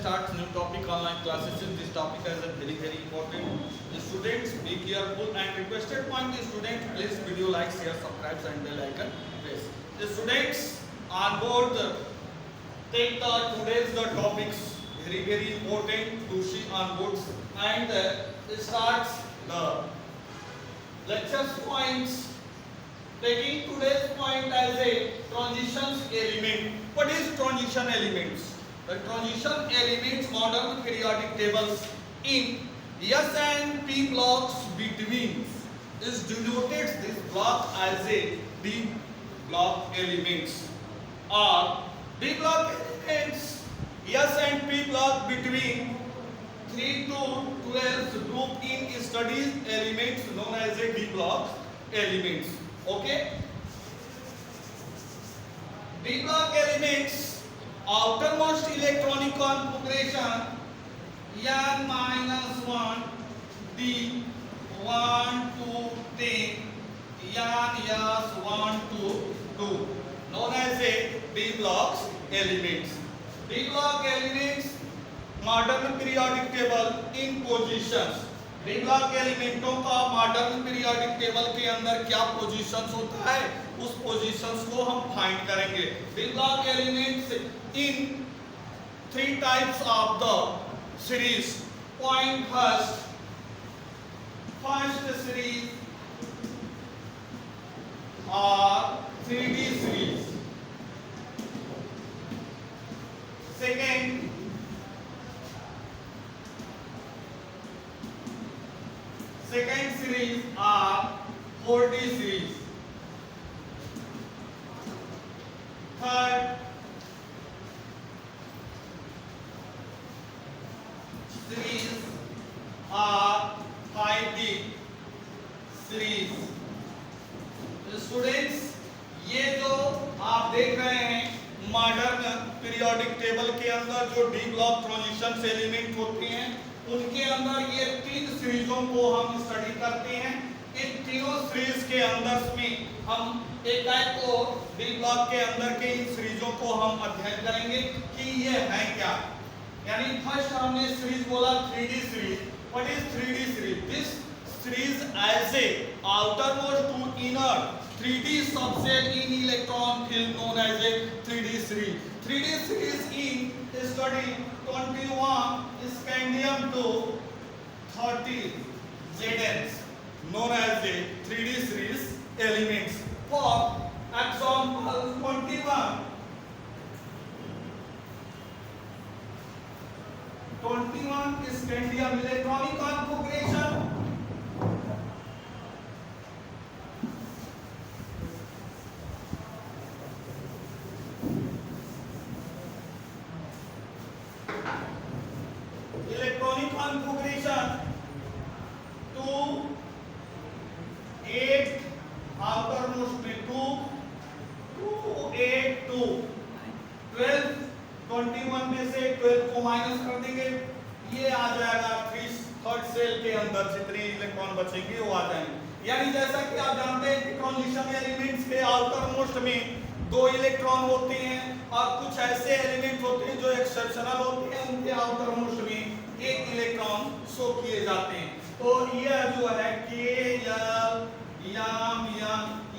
start new topic online classes. This topic is very important. The students be careful and requested point the student please video like, share, subscribe and bell icon press. The students on board take the today's the topics very important to see on board and starts the lectures points. Taking today's point as a transitions element. What is transition elements? The transition elements modern periodic tables in S and P blocks between is denoted this block as a D block elements or D block elements S and P block between 3 to 12 group in studies elements known as a D block elements. Okay, D block elements outermost electronic configuration n-1 D 1 to 10 n-1 to 2 known as a D blocks elements. D block elements modern periodic table in positions. D block के एलिमेंटों का modern periodic table के अंदर क्या positions होता है उस positions को हम फाइंड करेंगे. D block elements in three types of the series. Point first series और 3D series. Second series are 4D series. Third series are 5D series. Students ये जो आप देख रहे हैं मॉडर्न पीरियोडिक टेबल के अंदर जो डी ब्लॉक ट्रांजिशन एलिमेंट होते हैं उनके अंदर ये तीन सीरीजों को हम स्टडी करते हैं. इन तीनों सीरीज के अंदर में हम एक को डी ब्लॉक के अंदर के इन सीरीजों को हम अध्ययन करेंगे कि ये है क्या. यानी फर्स्ट हमने सीरीज बोला 3D series. What is 3D series? This series as a outermost to inner 3D subset in electron field known as a 3D series. 3D series in study 21 scandium to 30 Zns known as a 3D series elements. For example 21 scandium electronic configuration. Electronic configuration 2 8 outermost में 2 8 2 12 21 में से 12 को minus कर देंगे. ये आ जाएगा third cell के अंदर जितने इलेक्ट्रॉन बचेंगे वो आ जाएंगे. यानी जैसा कि आप जानते हैं कि ट्रांजिशन एलिमेंट्स के आउटरमोस्ट में 2 इलेक्ट्रॉन होते हैं और कुछ ऐसे एलिमेंट होते हैं जो एक्सेप्शनल होते हैं उनके आउटरमोस्ट में 1 इलेक्ट्रॉन शो किए जाते हैं. तो ये जो है के एल यम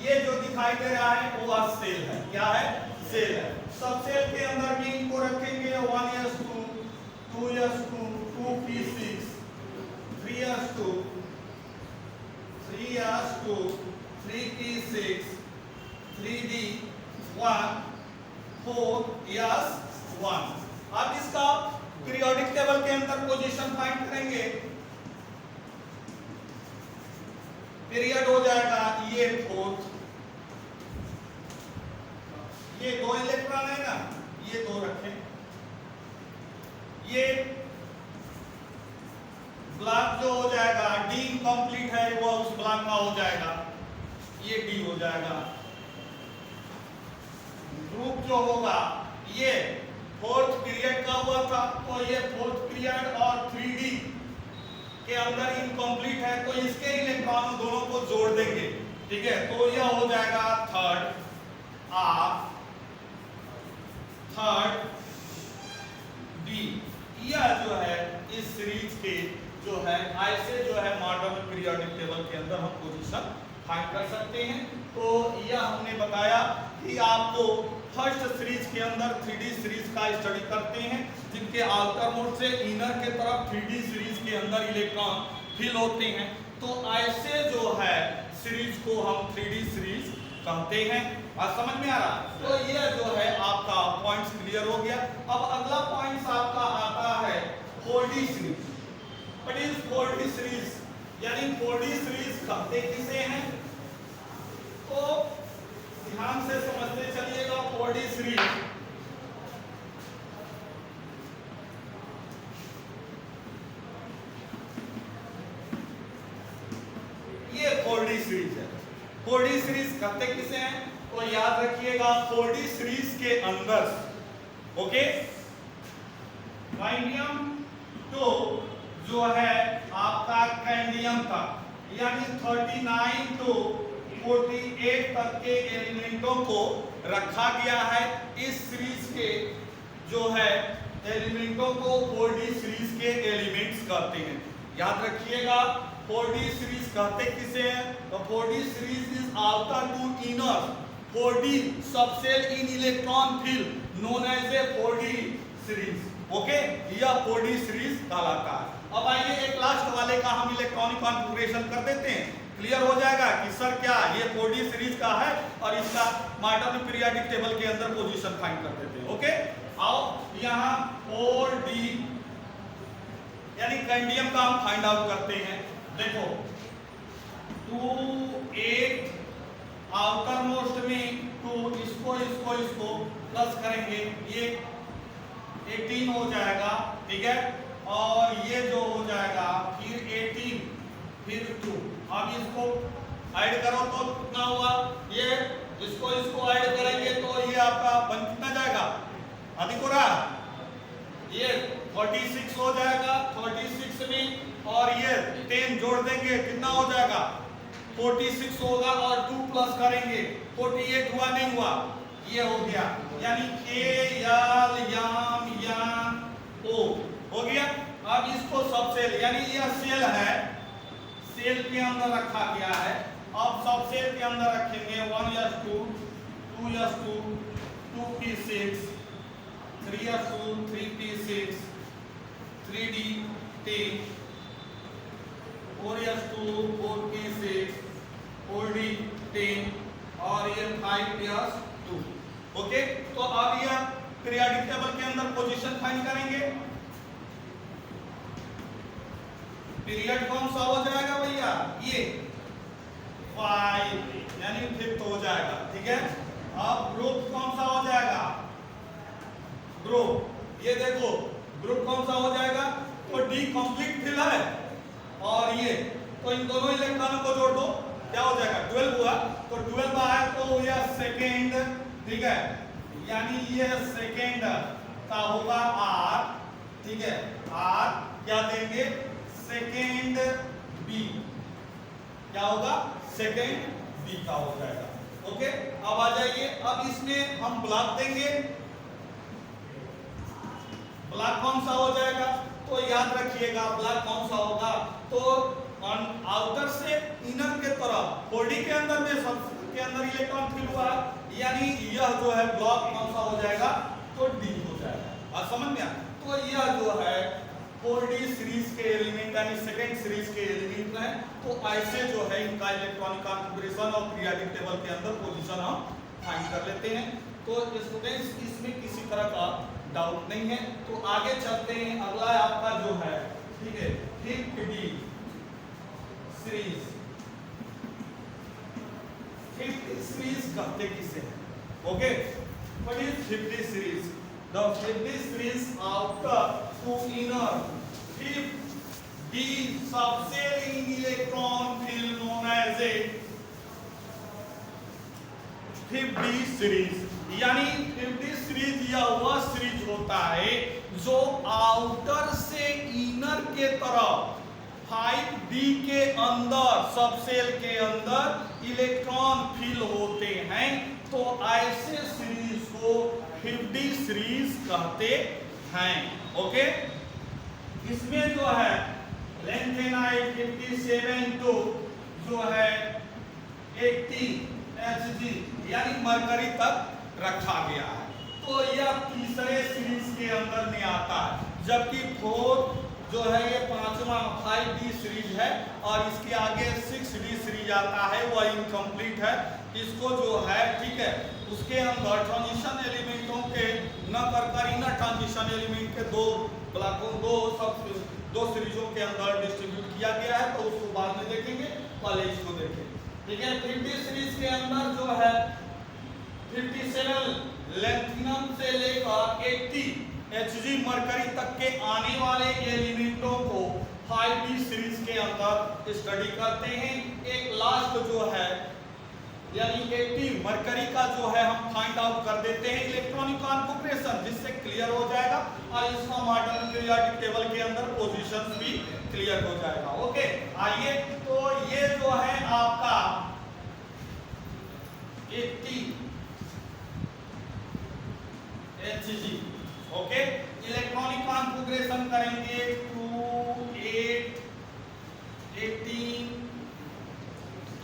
ये जो दिखाई दे रहा है वो सेल है. क्या है? सेल है. सब सेल के अंदर भी इनको रखेंगे 1s2 2s2 2p6 3s2 3s2 3p6 3d1 4s1. अब इसका पीरियोडिक टेबल के अंदर पोजीशन फाइंड करेंगे. पीरियड हो जाएगा ये फोर्थ. ये 2 इलेक्ट्रॉन है ना, ये 2 रखें. ये ब्लॉक जो हो जाएगा डी इनकम्प्लीट है वो उस ब्लॉक का हो जाएगा. ये डी हो जाएगा. ग्रुप जो होगा ये फोर्थ पीरियड का हुआ था तो ये फोर्थ पीरियड और 3D के अंदर इनकम्प्लीट है तो इसके इलेक्ट्रॉन दोनों को जोड़ देंगे. ठीक है, तो यह हो जाएगा थर्ड डी. यह जो है इस सीरीज के जो है ऐसे जो है मॉडर्न पीरियोडिक टेबल के अंदर हम पोजीशन फाइंड कर सकते हैं। तो यह हमने बताया कि आपको फर्स्ट सीरीज के अंदर 3D सीरीज का स्टडी करते हैं, जिनके आउटर मोड से इनर के तरफ 3D सीरीज के अंदर इलेक्ट्रॉन फिल होते हैं। तो ऐसे जो है सीरीज को हम 3D सीरीज कहते हैं। आज समझ में आ रहा? तो ये जो है आपका पॉइंट्स क्लियर हो गया। अब अगला पॉइंट्स आपका आता है 4D series. What is 4D series? यानी 4D सीरीज कहते किसे हैं? तो ध्यान से समझते चलिएगा। 4D सीरीज ये 4D सीरीज है। 4D सीरीज कहते किसे हैं? तो याद रखिएगा 4D सीरीज के अंदर ओके कैडमियम तो जो है आपका कैडमियम का यानी 39 to 48 तक के एलिमेंटों को रखा गया है। इस सीरीज के जो है एलिमेंटों को 4D सीरीज के एलिमेंट्स कहते हैं। याद रखिएगा 4D सीरीज कहते किसे हैं? तो 4D series is outer to inner 4D subshell in electron field known as a 4D series. Okay, यह 4D सीरीज कहलाता है। अब आइए एक लास्ट वाले का हम इलेक्ट्रॉनिक कॉन्फ़िगरेशन कर देते हैं। क्लियर हो जाएगा कि सर क्या ये 4D सीरीज का है और इसका मॉडर्न पीरियोडिक टेबल के अंदर पोजीशन फाइंड कर देते हैं। ओके, आओ यहाँ 4D यानी कैडमियम का हम फाइंड आउट करते हैं। देखो 2 8 आउटर मोस्ट में 2 इसको प्लस करेंगे ये 18 हो जाएगा, ठीक है। और ये जो हो जाएगा फिर 18 फिर 2। अब इसको ऐड करो तो कितना हुआ? ये इसको ऐड करेंगे तो ये आपका बन कितना जाएगा? अधिक हो रहा ये 46 हो जाएगा। 46 में और ये 10 जोड़ देंगे कितना हो जाएगा? 46 होगा और 2 प्लस करेंगे 48 हुआ नहीं हुआ? ये हो गया यानी K L याम याम O हो गया। अब इसको सबसेल यानी यह सेल है, सेल के अंदर रखा गया है। अब सबसेल के अंदर रखेंगे 1s2 2s2 2p6 3s2 3p6 3d10 4s2 4p6 4d10 और ये 5s2। ओके, तो अब यह पीरियोडिक टेबल के अंदर पोजीशन फाइंड करेंगे। पीरियड कौन सा हो जाएगा भैया? ये 5 यानी 5th हो जाएगा, ठीक है। अब ग्रुप कौन सा हो जाएगा? ग्रुप ये देखो ग्रुप कौन सा हो जाएगा? तो डी कंप्लीट फिल है और ये तो इन दोनों इलेक्ट्रॉनों को जोड़ दो क्या हो जाएगा? 12 हुआ। तो 12 आया तो यह सेकेंड, ठीक है, यानी ये सेकेंड का होगा R, ठीक है। R क्या देंगे? सेकेंड बी क्या होगा? सेकेंड बी का हो जाएगा। ओके, अब आ जाइए। अब इसमें हम ब्लॉक देंगे। ब्लॉक कौन सा हो जाएगा? तो याद रखिएगा ब्लॉक कौन सा होगा? तो आउटर से इनर के तरफ 4D के अंदर में सब के अंदर इलेक्ट्रॉन फिल हुआ यानी यह जो है ब्लॉक कौन सा हो जाएगा? तो डी हो जाएगा। अब समझ में आया? तो यह जो है 4D सीरीज के एलिमेंट यानी सेकेंड सीरीज के एलिमेंट हैं। तो ऐसे जो है इनका इलेक्ट्रॉनिक कॉन्फ़िगरेशन और पीरियोडिक टेबल के अंदर पोजीशन हम फाइंड कर लेते हैं। तो स्टूडेंट्स इसमें किसी तरह का डाउट नहीं है। तो आगे चलते हैं। अगला आपका जो है, ठीक है, 5D सीरीज। 5D सीरीज कहते किसे हैं? Okay, what is 5D series? The 5D series outer to inner 5D subcell in electron field known as a 5D series। यानी 5D सीरीज यह वह सीरीज होता है जो आउटर से इनर के तरफ 5D के अंदर सबसेल के अंदर इलेक्ट्रॉन फिल होते हैं। तो ऐसे सीरीज को 5D सीरीज कहते हैं। ओके, इसमें जो है लेंथेनाइट 57 टू जो है 80 Hg यानी मरकरी तक रखा गया है। तो यह तीसरे सीरीज के अंदर में आता है, जबकि 4 जो है ये पांचवा 5D सीरीज है और इसके आगे 6D सीरीज आता है, वह इनकम्प्लीट है। इसको जो है ठीक है उसके अंदर ट्रांजिशन एलिमेंटों के न करकरी न ट्रांजिशन एलिमेंट के दो ब्लॉकों दो सीरीजों के अंदर डिस्ट्रीब्यूट किया गया है, तो उसको बाद में देखेंगे, पहले इसको देखेंगे। ठीक है, 3D सीरीज के अंदर जो है 57 लेंथिनम से लेकर 80 Hg मरकरी तक के आने वाले एलिमेंटों को 5D सीरीज के अंदर स्टडी करते हैं। एक लास्ट जो है यानी 80 मरकरी का जो है हम फाइंड आउट कर देते हैं इलेक्ट्रॉनिक कॉन्फ़िगरेशन, जिससे क्लियर हो जाएगा और इसका मॉडर्न पीरियोडिक टेबल के अंदर पोजीशंस भी क्लियर हो जाएगा। ओके, आइए तो ये जो है आपका 80 Hg। ओके, इलेक्ट्रॉनिक कॉन्फ़िगरेशन करेंगे 2 8 18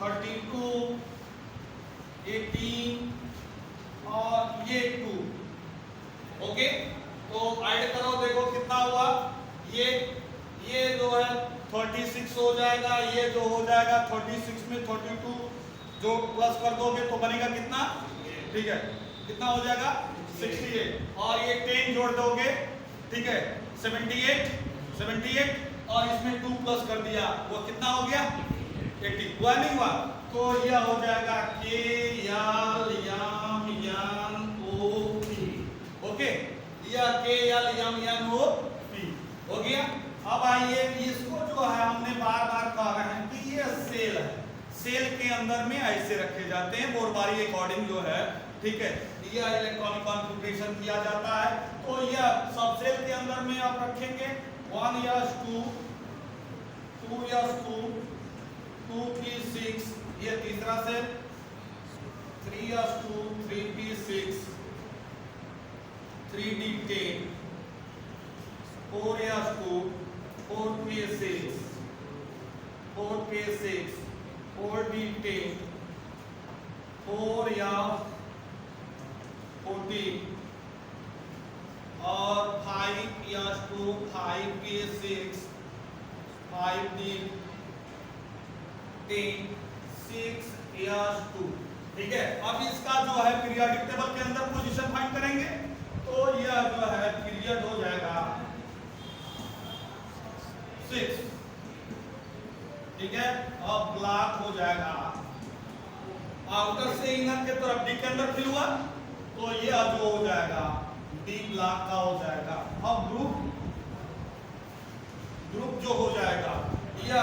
32 18 और ये 2। ओके, तो ऐड करो, देखो कितना हुआ। ये जो है 36 हो जाएगा, ये जो हो जाएगा 36 में 32 जो प्लस कर दोगे तो बनेगा कितना, ठीक है, कितना हो जाएगा 68 और ये 10 जोड़ दोगे, ठीक है 78 और इसमें 2 प्लस कर दिया, वो कितना हो गया 80। हुआ नहीं हुआ, तो यह हो जाएगा के यल यम यन ओ पी। ओके, यह के यल यम यन ओ पी हो गया। अब आइए इसको जो है हमने बार बार कहा है कि ये सेल है, सेल के अंदर में ऐसे रखे जाते हैं बोरबारी अकॉर्डिंग जो है, ठीक है, यह इलेक्ट्रॉनिक कॉन्फ़िगरेशन किया जाता है। तो यह सब सेल के अंदर में आप रखेंगे 1s2 2s2 2p6, ये तीसरा cell 3s2 3p6 3d10 4s2 4p6 4p6 4d10 4 या 14 और 5s2 5p6 5d10 6s2। ठीक है, अब इसका जो है पीरियोडिक टेबल के अंदर पोजीशन फाइंड करेंगे, तो यह जो है पीरियड हो जाएगा 6, ठीक है, अब ब्लॉक हो जाएगा आउटर से इनर के तरफ डी के अंदर फिल हुआ, तो यह जो हो जाएगा डी ब्लॉक का हो जाएगा। अब ग्रुप जो हो जाएगा यह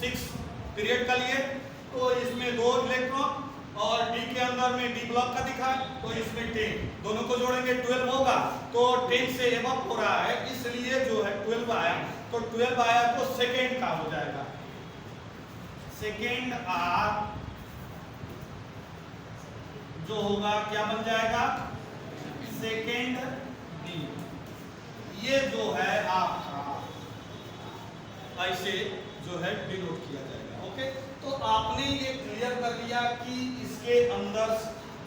6 पीरियड का लिए, तो इसमें 2 इलेक्ट्रॉन और डी के अंदर में डी ब्लॉक का दिखा, तो इसमें 10, दोनों को जोड़ेंगे 12 होगा, तो 10 से एबव हो रहा है इसलिए जो है 12 आया, तो 12 आया तो सेकेंड का हो जाएगा, सेकेंड आर जो होगा क्या बन जाएगा सेकेंड डी। ये जो है आपका ऐसे जो है डिनोट किया जाएगा। ओके, तो आपने ये क्लियर कर लिया कि इसके अंदर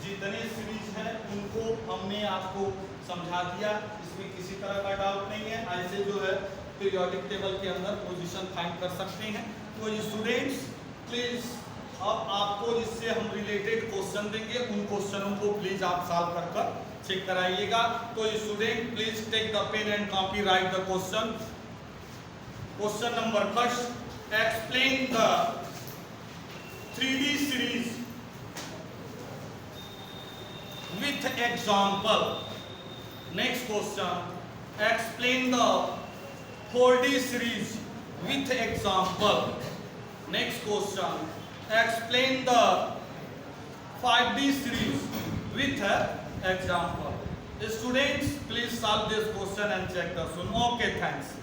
जितने सीरीज हैं उनको हमने आपको समझा दिया, इसमें किसी तरह का डाउट नहीं है। ऐसे जो है पीरियोडिक टेबल के अंदर पोजीशन फाइंड कर सकते हैं। तो स्टूडेंट्स प्लीज अब आपको जिससे हम रिलेटेड क्वेश्चन देंगे उन क्वेश्चनों को प्लीज आप सॉल्व कर चेक कराइएगा। तो student please take the pen and copy, write the question. Question number first, explain the 3D series with example. Next question, explain the 4D series with example. Next question, explain the 5D series with example. Students, please solve this question and check the soon. Okay, thanks.